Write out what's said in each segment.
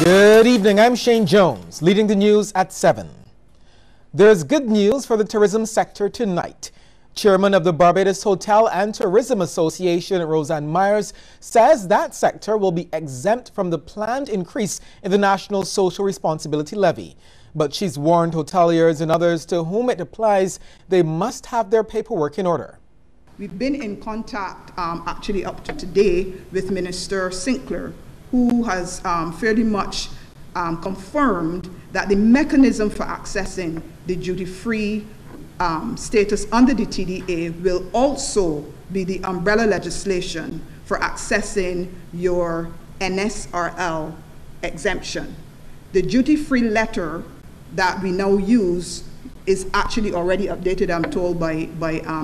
Good evening, I'm Shane Jones, leading the news at 7. There's good news for the tourism sector tonight. Chairman of the Barbados Hotel and Tourism Association, Roseanne Myers, says that sector will be exempt from the planned increase in the National Social Responsibility Levy. But she's warned hoteliers and others to whom it applies, they must have their paperwork in order. We've been in contact, actually up to today, with Minister Sinclair, who has fairly much confirmed that the mechanism for accessing the duty-free status under the TDA will also be the umbrella legislation for accessing your NSRL exemption. The duty-free letter that we now use is actually already updated, I'm told, by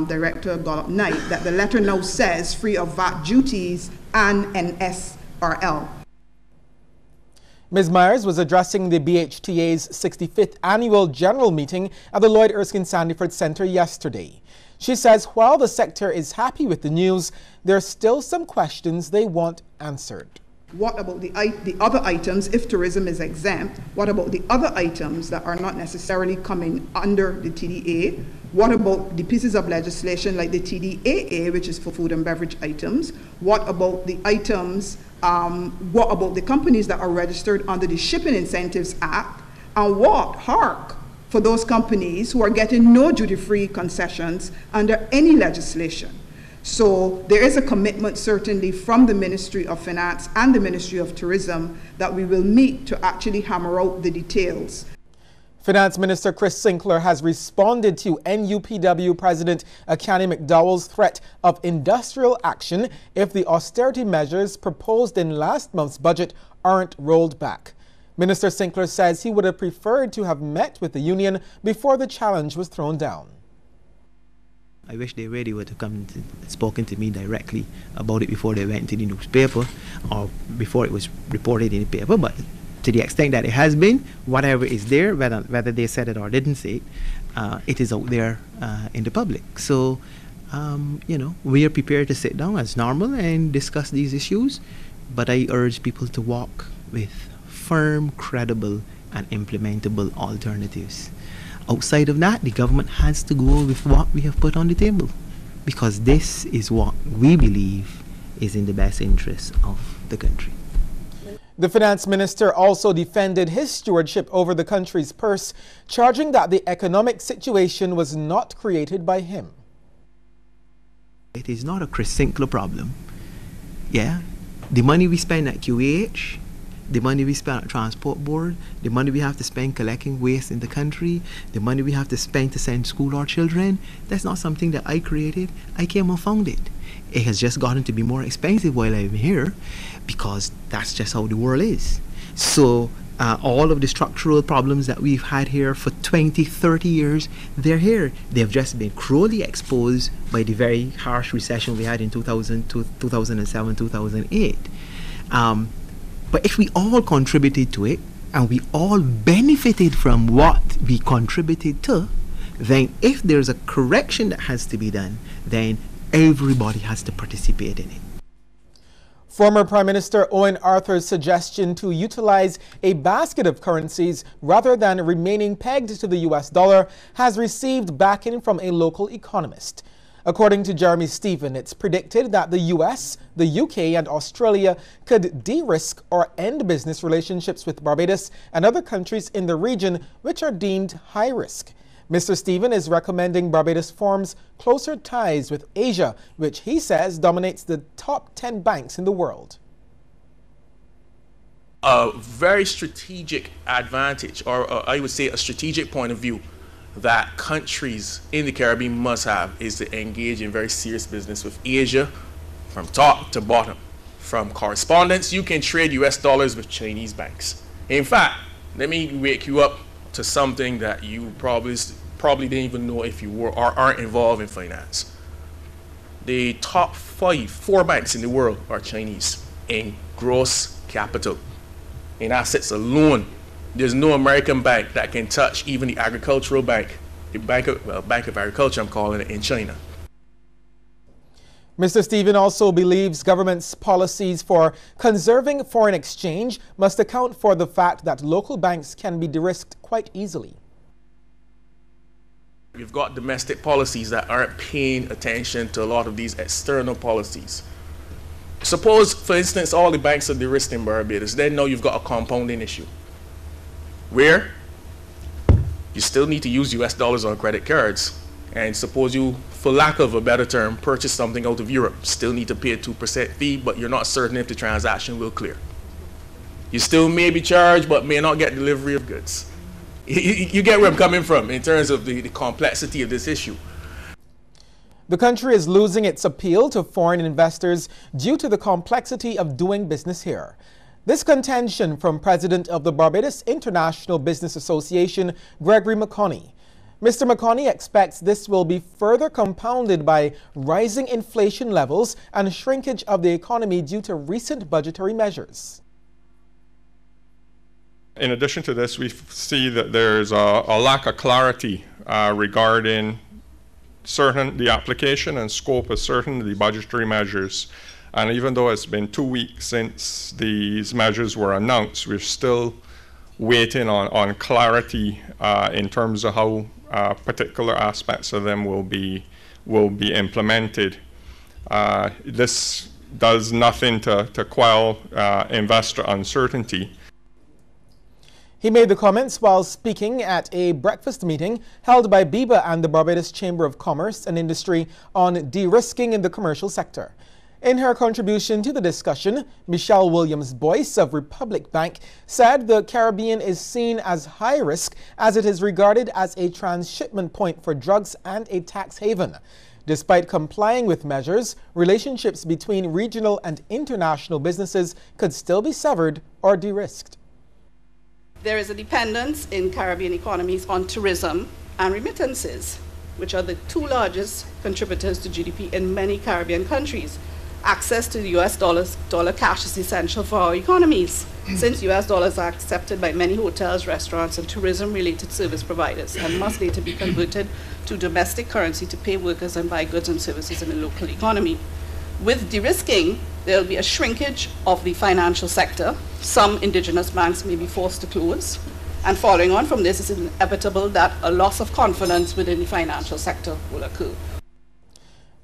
Director Gollop Knight, that the letter now says free of VAT duties and NSRL. Ms. Myers was addressing the BHTA's 65th annual general meeting at the Lloyd Erskine Sandyford Center yesterday. She says while the sector is happy with the news, there are still some questions they want answered. What about the other items, if tourism is exempt? What about the other items that are not necessarily coming under the TDA? What about the pieces of legislation like the TDAA, which is for food and beverage items? What about the items, what about the companies that are registered under the Shipping Incentives Act? And hark for those companies who are getting no duty-free concessions under any legislation. So there is a commitment certainly from the Ministry of Finance and the Ministry of Tourism that we will meet to actually hammer out the details. Finance Minister Chris Sinclair has responded to NUPW President Akani McDowell's threat of industrial action if the austerity measures proposed in last month's budget aren't rolled back. Minister Sinclair says he would have preferred to have met with the union before the challenge was thrown down. I wish they really would have come and spoken to me directly about it before they went to the newspaper or before it was reported in the paper. But to the extent that it has been, whatever is there, whether they said it or didn't say it, it is out there in the public. So, we are prepared to sit down as normal and discuss these issues. But I urge people to walk with firm, credible, and implementable alternatives. Outside of that, the government has to go with what we have put on the table, because this is what we believe is in the best interest of the country. The finance minister also defended his stewardship over the country's purse, charging that the economic situation was not created by him. It is not a Chris Sinclair problem. Yeah, the money we spend at QAH, the money we spend at Transport Board, the money we have to spend collecting waste in the country, the money we have to spend to send school our children, that's not something that I created. I came and found it. It has just gotten to be more expensive while I'm here, because that's just how the world is. So all of the structural problems that we've had here for 20, 30 years, they're here. They've just been cruelly exposed by the very harsh recession we had in 2007, 2008. But if we all contributed to it, and we all benefited from what we contributed to, then if there's a correction that has to be done, then everybody has to participate in it. Former Prime Minister Owen Arthur's suggestion to utilize a basket of currencies rather than remaining pegged to the US dollar has received backing from a local economist. According to Jeremy Stephen, it's predicted that the US, the UK, and Australia could de-risk or end business relationships with Barbados and other countries in the region which are deemed high risk. Mr. Stephen is recommending Barbados forms closer ties with Asia, which he says dominates the top 10 banks in the world. A very strategic advantage, or I would say a strategic point of view, that countries in the Caribbean must have is to engage in very serious business with Asia from top to bottom. From correspondence, you can trade US dollars with Chinese banks. In fact, let me wake you up to something that you probably didn't even know if you were or aren't involved in finance. The top four banks in the world are Chinese in gross capital. In assets alone, there's no American bank that can touch even the agricultural bank, the Bank of Agriculture, I'm calling it, in China. Mr. Stephen also believes government's policies for conserving foreign exchange must account for the fact that local banks can be de-risked quite easily. We've got domestic policies that aren't paying attention to a lot of these external policies. Suppose, for instance, all the banks are de-risked in Barbados, then now you've got a compounding issue where you still need to use US dollars on credit cards. And suppose you, for lack of a better term, purchase something out of Europe, still need to pay a 2% fee, but you're not certain if the transaction will clear. You still may be charged, but may not get delivery of goods. You get where I'm coming from in terms of the complexity of this issue. The country is losing its appeal to foreign investors due to the complexity of doing business here. This contention from President of the Barbados International Business Association, Gregory McConney. Mr. McConney expects this will be further compounded by rising inflation levels and shrinkage of the economy due to recent budgetary measures. In addition to this, we see that there's a lack of clarity regarding the application and scope of certain of the budgetary measures. And even though it's been 2 weeks since these measures were announced, we're still waiting on clarity in terms of how particular aspects of them will be implemented. This does nothing to quell investor uncertainty. He made the comments while speaking at a breakfast meeting held by BIBA and the Barbados Chamber of Commerce and Industry on de-risking in the commercial sector. In her contribution to the discussion, Michelle Williams-Boyce of Republic Bank said the Caribbean is seen as high risk as it is regarded as a transshipment point for drugs and a tax haven. Despite complying with measures, relationships between regional and international businesses could still be severed or de-risked. There is a dependence in Caribbean economies on tourism and remittances, which are the two largest contributors to GDP in many Caribbean countries. Access to the US dollar cash is essential for our economies, since US dollars are accepted by many hotels, restaurants, and tourism-related service providers and must later be converted to domestic currency to pay workers and buy goods and services in the local economy. With de-risking, there will be a shrinkage of the financial sector. Some indigenous banks may be forced to close. And following on from this, it's inevitable that a loss of confidence within the financial sector will occur.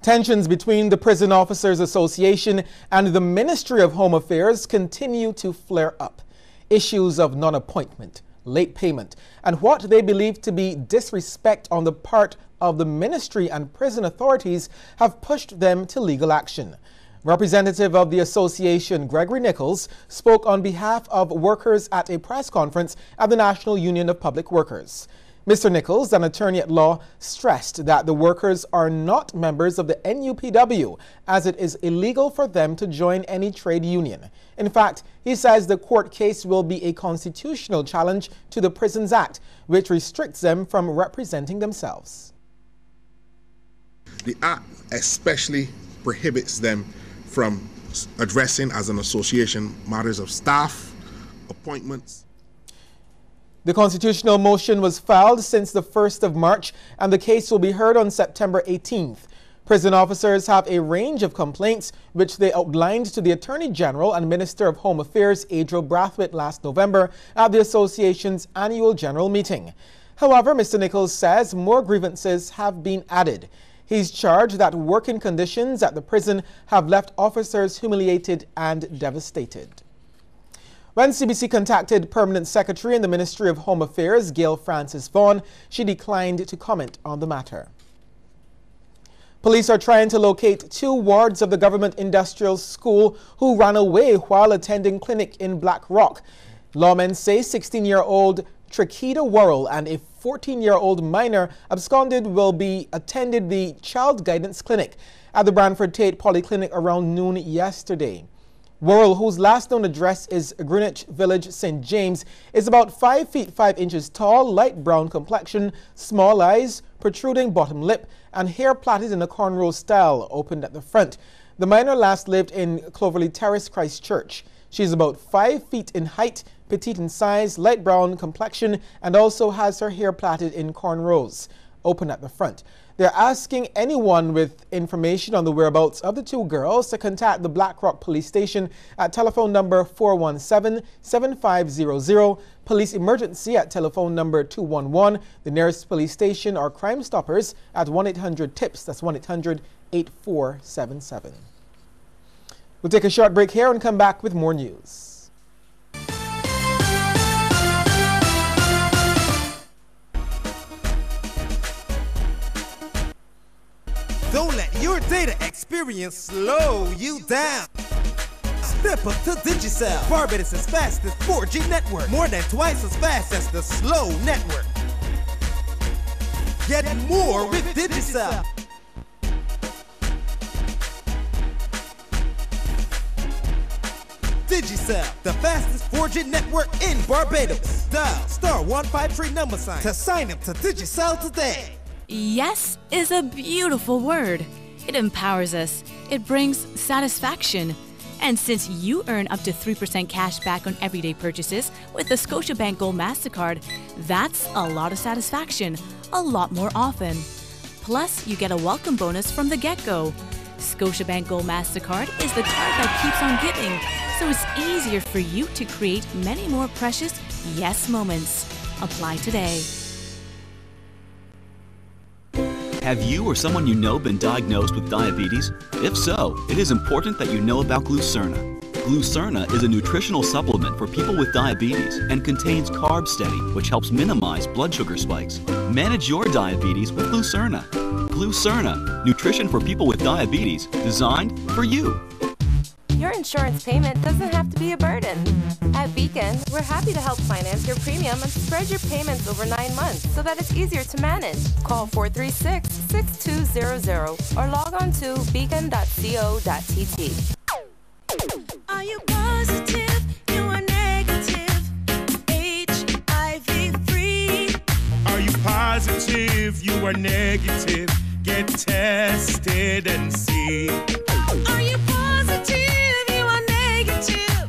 Tensions between the Prison Officers Association and the Ministry of Home Affairs continue to flare up. Issues of non-appointment, late payment, and what they believe to be disrespect on the part of the ministry and prison authorities have pushed them to legal action. Representative of the association, Gregory Nichols, spoke on behalf of workers at a press conference at the National Union of Public Workers. Mr. Nichols, an attorney at law, stressed that the workers are not members of the NUPW, as it is illegal for them to join any trade union. In fact, he says the court case will be a constitutional challenge to the Prisons Act, which restricts them from representing themselves. The Act especially prohibits them from addressing as an association matters of staff, appointments. The constitutional motion was filed since the 1st of March, and the case will be heard on September 18th. Prison officers have a range of complaints, which they outlined to the Attorney General and Minister of Home Affairs, Adriel Brathwaite, last November at the association's annual general meeting. However, Mr. Nichols says more grievances have been added. He's charged that working conditions at the prison have left officers humiliated and devastated. When CBC contacted Permanent Secretary in the Ministry of Home Affairs, Gail Francis Vaughan, she declined to comment on the matter. Police are trying to locate 2 wards of the government industrial school who ran away while attending clinic in Black Rock. Lawmen say 16-year-old Trakita Worrell and a 14-year-old minor absconded will be attended the Child Guidance Clinic at the Branford Tate Polyclinic around noon yesterday. Worrell, whose last known address is Greenwich Village, St. James, is about 5 feet 5 inches tall, light brown complexion, small eyes, protruding bottom lip, and hair plaited in a cornrow style, opened at the front. The minor last lived in Cloverleigh Terrace, Christchurch. She is about 5 feet in height, petite in size, light brown complexion, and also has her hair plaited in cornrows, open at the front. They're asking anyone with information on the whereabouts of the two girls to contact the Black Rock Police Station at telephone number 417-7500, police emergency at telephone number 211, the nearest police station or Crime Stoppers at 1-800-TIPS, that's 1-800-8477. We'll take a short break here and come back with more news. Don't let your data experience slow you down. Step up to Digicel, Barbados' fastest 4G network, more than twice as fast as the slow network. Get more with Digicel. Digicel, the fastest 4G network in Barbados. Dial *153# to sign up to Digicel today. Yes is a beautiful word. It empowers us. It brings satisfaction. And since you earn up to 3% cash back on everyday purchases with the Scotiabank Gold MasterCard, that's a lot of satisfaction, a lot more often. Plus, you get a welcome bonus from the get-go. Scotiabank Gold MasterCard is the card that keeps on giving, so it's easier for you to create many more precious yes moments. Apply today. Have you or someone you know been diagnosed with diabetes? If so, it is important that you know about Glucerna. Glucerna is a nutritional supplement for people with diabetes and contains Carb Steady, which helps minimize blood sugar spikes. Manage your diabetes with Glucerna. Glucerna, nutrition for people with diabetes, designed for you. Your insurance payment doesn't have to be a burden. At Beacon, we're happy to help finance your premium and spread your payments over 9 months so that it's easier to manage. Call 436-6200 or log on to beacon.co.tt. Are you positive? You are negative. HIV free. Are you positive? You are negative. Get tested and see. Are you positive? You are negative.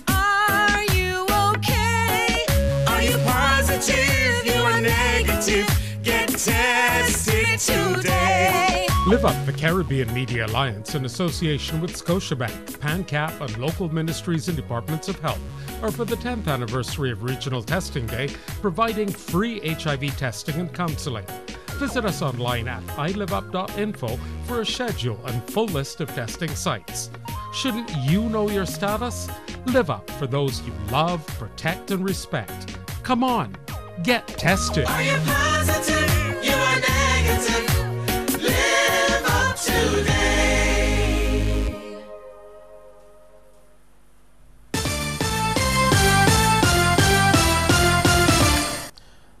Are you okay? Are you positive? You are negative. Get tested today. Live Up, the Caribbean Media Alliance, in association with Scotiabank, PANCAP, and local ministries and departments of health, are for the 10th anniversary of Regional Testing Day, providing free HIV testing and counseling. Visit us online at iliveup.info for a schedule and full list of testing sites. Shouldn't you know your status? Live up for those you love, protect, and respect. Come on, get tested. Are you positive? You are negative. Live up today.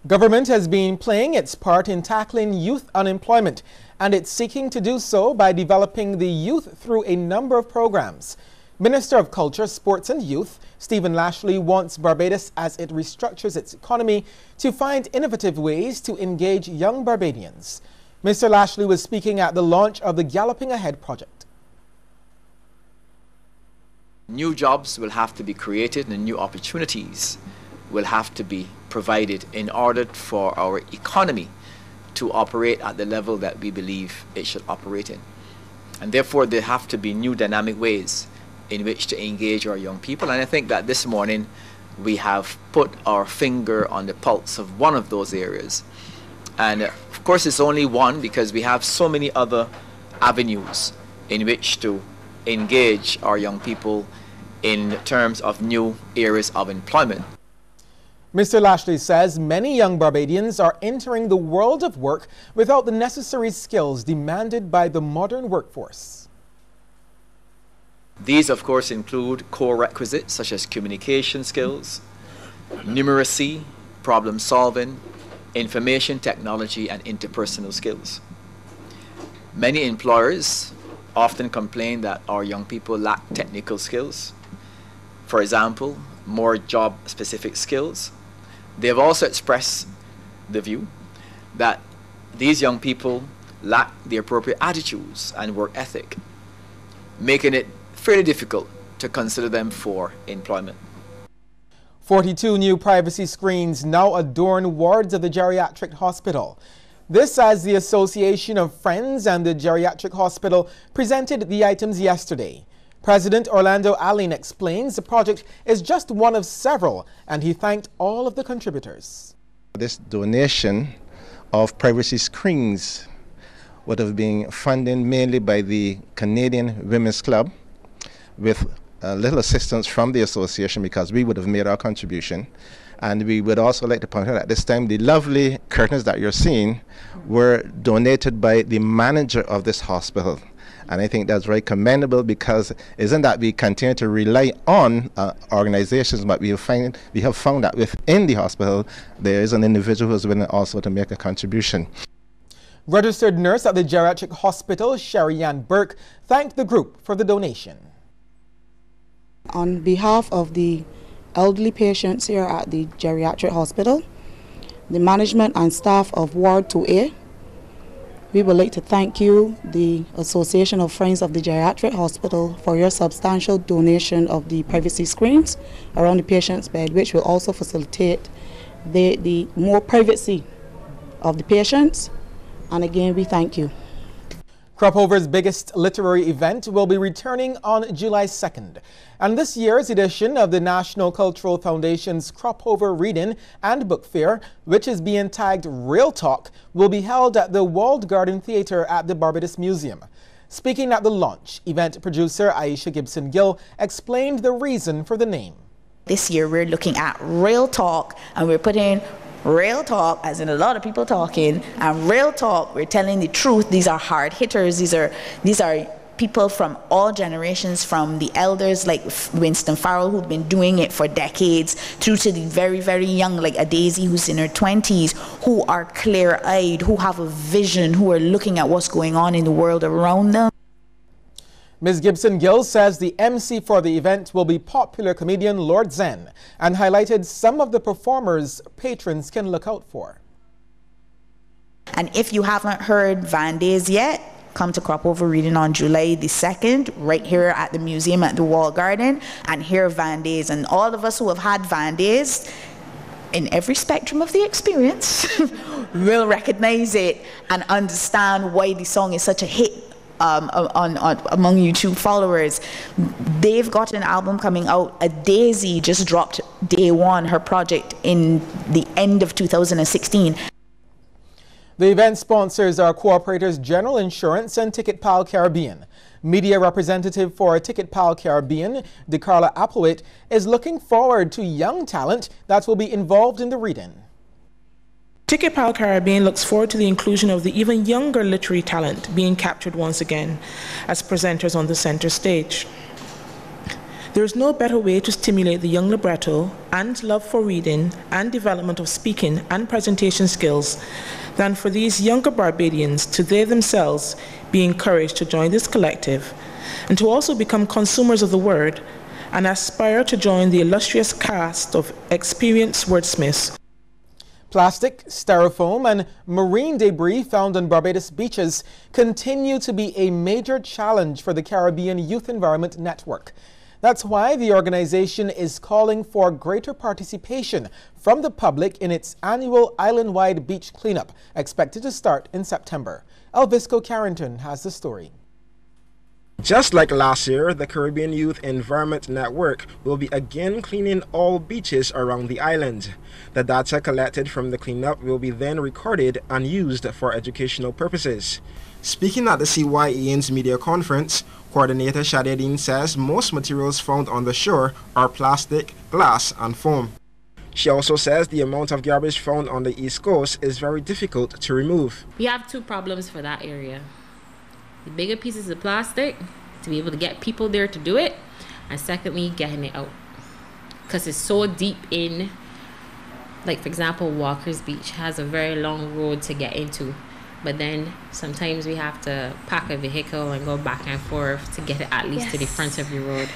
Government has been playing its part in tackling youth unemployment, and it's seeking to do so by developing the youth through a number of programs. Minister of Culture, Sports and Youth, Stephen Lashley, wants Barbados, as it restructures its economy, to find innovative ways to engage young Barbadians. Mr. Lashley was speaking at the launch of the Galloping Ahead project. New jobs will have to be created and new opportunities will have to be provided in order for our economy to operate at the level that we believe it should operate in. And therefore, there have to be new dynamic ways in which to engage our young people. And I think that this morning we have put our finger on the pulse of one of those areas. And of course, it's only one because we have so many other avenues in which to engage our young people in terms of new areas of employment. Mr. Lashley says many young Barbadians are entering the world of work without the necessary skills demanded by the modern workforce. These, of course, include core requisites such as communication skills, numeracy, problem solving, information technology, and interpersonal skills. Many employers often complain that our young people lack technical skills. For example, more job-specific skills. They have also expressed the view that these young people lack the appropriate attitudes and work ethic, making it fairly difficult to consider them for employment. 42 new privacy screens now adorn wards of the geriatric hospital. This as the Association of Friends and the Geriatric Hospital presented the items yesterday. President Orlando Allen explains the project is just one of several, and he thanked all of the contributors. This donation of privacy screens would have been funded mainly by the Canadian Women's Club with a little assistance from the association because we would have made our contribution. And we would also like to point out at this time the lovely curtains that you're seeing were donated by the manager of this hospital. And I think that's very commendable because isn't that we continue to rely on organizations, but we have found that within the hospital there is an individual who is willing also to make a contribution. Registered nurse at the Geriatric Hospital, Sherry Ann Burke, thanked the group for the donation. On behalf of the elderly patients here at the Geriatric Hospital, the management and staff of Ward 2A, we would like to thank you, the Association of Friends of the Geriatric Hospital, for your substantial donation of the privacy screens around the patient's bed, which will also facilitate the more privacy of the patients. And again, we thank you. Cropover's biggest literary event will be returning on July 2nd. And this year's edition of the National Cultural Foundation's Cropover Reading and Book Fair, which is being tagged Real Talk, will be held at the Walled Garden Theatre at the Barbados Museum. Speaking at the launch, event producer Aisha Gibson-Gill explained the reason for the name. This year we're looking at Real Talk, and we're putting real talk, as in a lot of people talking, and real talk, we're telling the truth. These are hard hitters. These are people from all generations, from the elders like Winston Farrell, who've been doing it for decades, through to the very, very young, like a Daisy who's in her 20s, who are clear-eyed, who have a vision, who are looking at what's going on in the world around them. Ms. Gibson-Gill says the MC for the event will be popular comedian Lord Zen, and highlighted some of the performers patrons can look out for. And if you haven't heard Van Days yet, come to Cropover Reading on July the 2nd, right here at the museum at the Wall Garden, and hear Van Days. And all of us who have had Van Days in every spectrum of the experience will recognize it and understand why the song is such a hit among YouTube followers. They've got an album coming out. A Daisy just dropped day one, her project, in the end of 2016. The event sponsors are Cooperators General Insurance and Ticket Pal Caribbean. Media representative for Ticket Pal Caribbean, DeCarla Applewhite, is looking forward to young talent that will be involved in the reading. Ticket Pal Caribbean looks forward to the inclusion of the even younger literary talent being captured once again as presenters on the center stage. There is no better way to stimulate the young libretto and love for reading and development of speaking and presentation skills than for these younger Barbadians to they themselves be encouraged to join this collective and to also become consumers of the word and aspire to join the illustrious cast of experienced wordsmiths. Plastic, styrofoam, and marine debris found on Barbados beaches continue to be a major challenge for the Caribbean Youth Environment Network. That's why the organization is calling for greater participation from the public in its annual island-wide beach cleanup, expected to start in September. Elvisco Carrington has the story. Just like last year, the Caribbean Youth Environment Network will be again cleaning all beaches around the island. The data collected from the cleanup will be then recorded and used for educational purposes. Speaking at the CYEN's media conference, Coordinator Shadedin says most materials found on the shore are plastic, glass, and foam. She also says the amount of garbage found on the East Coast is very difficult to remove. We have two problems for that area. The bigger pieces of plastic, to be able to get people there to do it, and secondly, getting it out. Because it's so deep in, like for example, Walker's Beach has a very long road to get into. But then sometimes we have to park a vehicle and go back and forth to get it at least to the front of your road.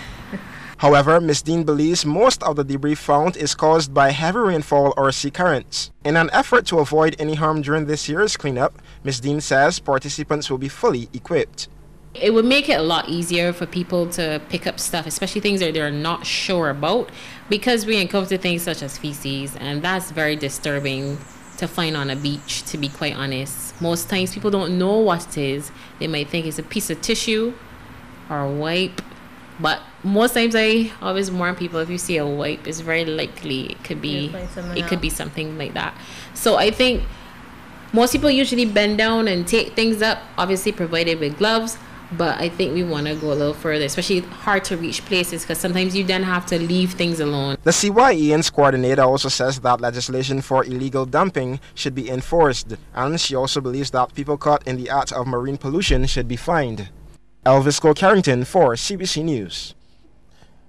However, Ms. Dean believes most of the debris found is caused by heavy rainfall or sea currents. In an effort to avoid any harm during this year's cleanup, Ms. Dean says participants will be fully equipped. It would make it a lot easier for people to pick up stuff, especially things that they're not sure about, because we encounter things such as feces, and that's very disturbing to find on a beach, to be quite honest. Most times people don't know what it is. They might think it's a piece of tissue or a wipe. But most times I always warn people, if you see a wipe, it's very likely it could be something like that. So I think most people usually bend down and take things up, obviously provided with gloves. But I think we want to go a little further, especially hard to reach places, because sometimes you then have to leave things alone. The CYEN's coordinator also says that legislation for illegal dumping should be enforced, and she also believes that people caught in the act of marine pollution should be fined. Elvis Cole Carrington for CBC News.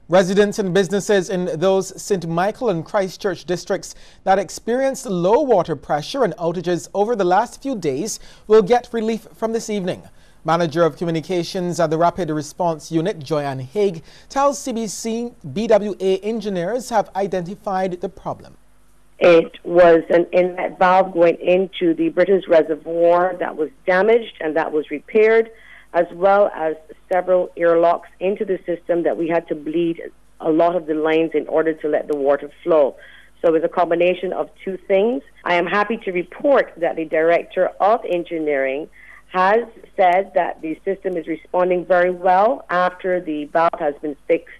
Residents and businesses in those St. Michael and Christchurch districts that experienced low water pressure and outages over the last few days will get relief from this evening. Manager of Communications at the Rapid Response Unit, Joanne Haig, tells CBC BWA engineers have identified the problem. It was an inlet valve going into the British Reservoir that was damaged and that was repaired, as well as several airlocks into the system that we had to bleed a lot of the lines in order to let the water flow. So it was a combination of two things. I am happy to report that the Director of Engineering has said that the system is responding very well after the valve has been fixed,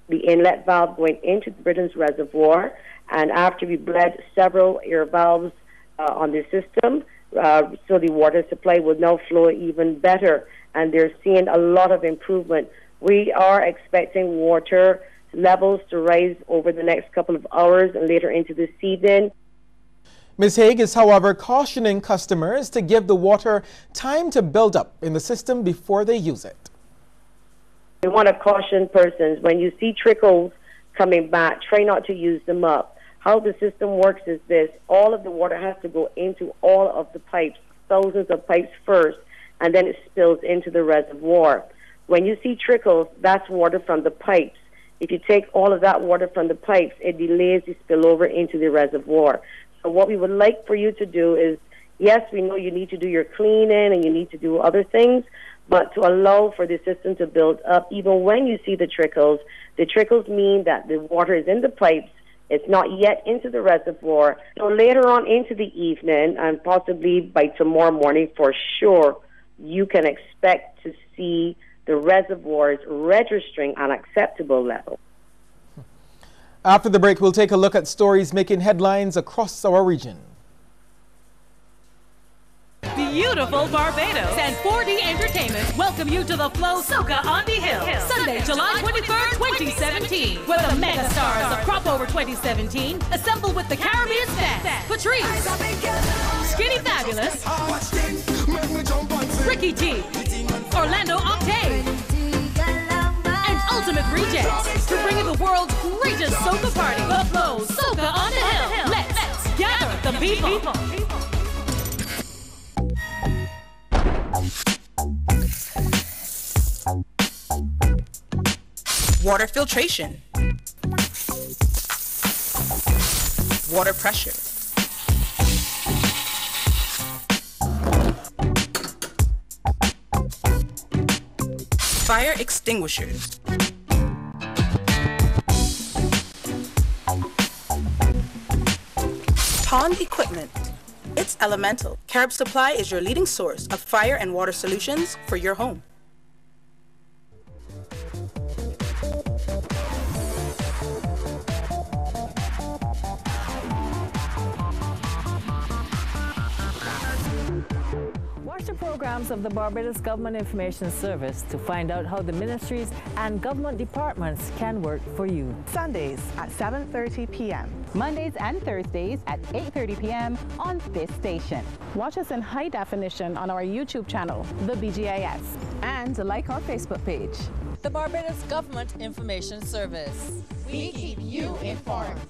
the inlet valve going into the Britain's Reservoir, and after we bled several air valves on the system, so the water supply will now flow even better, and they're seeing a lot of improvement. We are expecting water levels to rise over the next couple of hours and later into this evening. Ms. Haig is, however, cautioning customers to give the water time to build up in the system before they use it. We want to caution persons, when you see trickles coming back, try not to use them up. How the system works is this: all of the water has to go into all of the pipes, thousands of pipes first, and then it spills into the reservoir. When you see trickles, that's water from the pipes. If you take all of that water from the pipes, it delays the spillover into the reservoir. So what we would like for you to do is, yes, we know you need to do your cleaning and you need to do other things, but to allow for the system to build up, even when you see the trickles mean that the water is in the pipes, it's not yet into the reservoir. So later on into the evening, and possibly by tomorrow morning for sure, you can expect to see the reservoirs registering an acceptable level. After the break, we'll take a look at stories making headlines across our region. Beautiful Barbados and 4D Entertainment welcome you to the Flow Soca on the Hill, Sunday, July 23rd, 2017, where the mega stars of Crop Over 2017 assemble with the Caribbean Fest, Patrice, Skinny Fabulous, Ricky T, Orlando Octave, and Ultimate Rejects to bring you the world's greatest soca party, the Flow Soca on the Hill. Let's gather the people. Water filtration, water pressure, fire extinguishers, pond equipment. It's elemental. Carib Supply is your leading source of fire and water solutions for your home. Watch the programs of the Barbados Government Information Service to find out how the ministries and government departments can work for you. Sundays at 7:30 p.m. Mondays and Thursdays at 8:30 p.m. on this station. Watch us in high definition on our YouTube channel, the BGIS. And like our Facebook page. The Barbados Government Information Service. We keep you informed.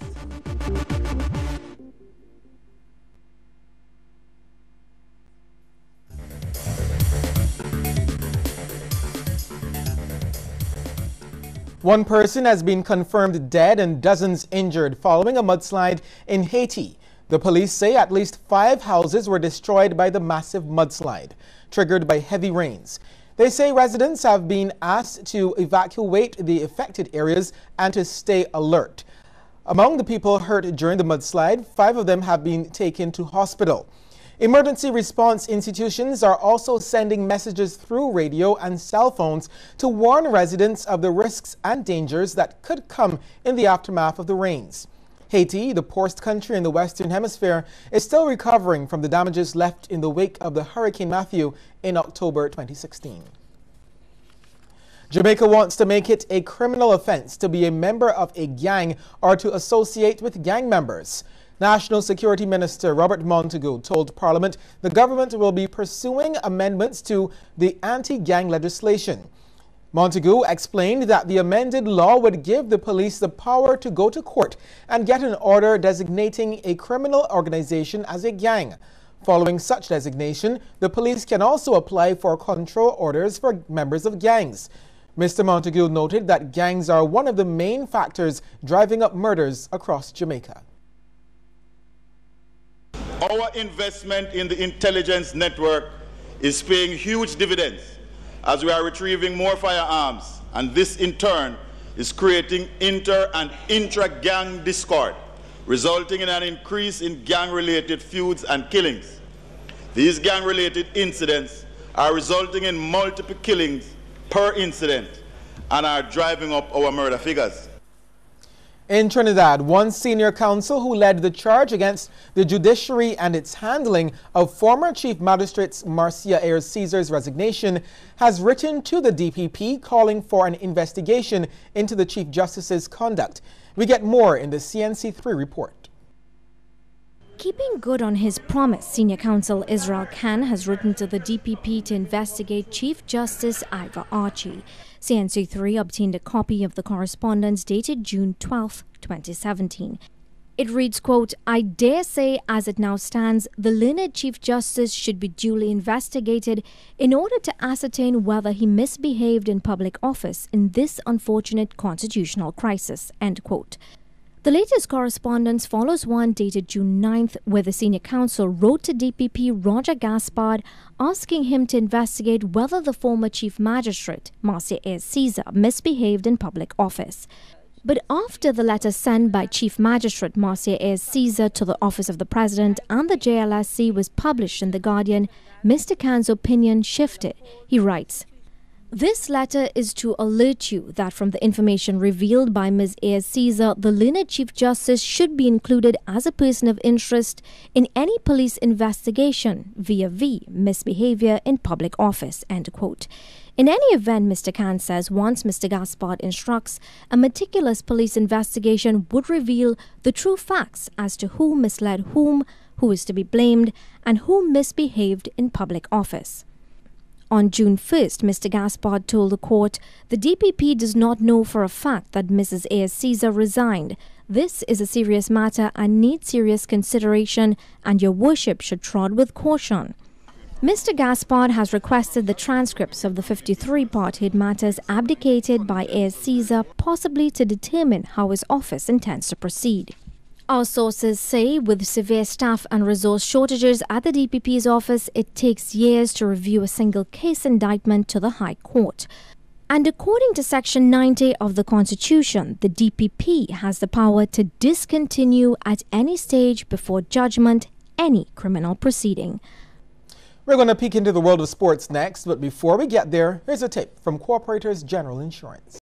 One person has been confirmed dead and dozens injured following a mudslide in Haiti. The police say at least 5 houses were destroyed by the massive mudslide, triggered by heavy rains. They say residents have been asked to evacuate the affected areas and to stay alert. Among the people hurt during the mudslide, 5 of them have been taken to hospital. Emergency response institutions are also sending messages through radio and cell phones to warn residents of the risks and dangers that could come in the aftermath of the rains. Haiti, the poorest country in the Western Hemisphere, is still recovering from the damages left in the wake of the Hurricane Matthew in October 2016. Jamaica wants to make it a criminal offense to be a member of a gang or to associate with gang members. National Security Minister Robert Montague told Parliament the government will be pursuing amendments to the anti-gang legislation. Montague explained that the amended law would give the police the power to go to court and get an order designating a criminal organization as a gang. Following such designation, the police can also apply for control orders for members of gangs. Mr. Montague noted that gangs are one of the main factors driving up murders across Jamaica. Our investment in the intelligence network is paying huge dividends as we are retrieving more firearms, and this in turn is creating inter- and intra-gang discord, resulting in an increase in gang-related feuds and killings. These gang-related incidents are resulting in multiple killings per incident and are driving up our murder figures. In Trinidad, one senior counsel who led the charge against the judiciary and its handling of former Chief Magistrate Marcia Ayers Caesar's resignation has written to the DPP calling for an investigation into the Chief Justice's conduct. We get more in the CNC3 report. Keeping good on his promise, Senior Counsel Israel Khan has written to the DPP to investigate Chief Justice Ira Archie. CNC3 obtained a copy of the correspondence dated June 12, 2017. It reads, quote, "I dare say, as it now stands, the learned Chief Justice should be duly investigated in order to ascertain whether he misbehaved in public office in this unfortunate constitutional crisis," end quote. The latest correspondence follows one dated June 9th, where the senior counsel wrote to DPP Roger Gaspard asking him to investigate whether the former chief magistrate, Marcia Ayers Caesar, misbehaved in public office. But after the letter sent by Chief Magistrate Marcia Ayers Caesar to the Office of the President and the JLSC was published in The Guardian, Mr. Khan's opinion shifted. He writes, "This letter is to alert you that from the information revealed by Ms. Ayers Caesar, the learned Chief Justice should be included as a person of interest in any police investigation via misbehavior in public office," end quote. In any event, Mr. Khan says once Mr. Gaspard instructs, a meticulous police investigation would reveal the true facts as to who misled whom, who is to be blamed, and who misbehaved in public office. On June 1st, Mr. Gaspard told the court, "The DPP does not know for a fact that Mrs. Ayers Caesar resigned. This is a serious matter and needs serious consideration, and your worship should trod with caution." Mr. Gaspard has requested the transcripts of the 53-part matters abdicated by Ayers Caesar, possibly to determine how his office intends to proceed. Our sources say with severe staff and resource shortages at the DPP's office, it takes years to review a single case indictment to the High Court. And according to Section 90 of the Constitution, the DPP has the power to discontinue at any stage before judgment any criminal proceeding. We're going to peek into the world of sports next, but before we get there, here's a tip from Cooperators General Insurance.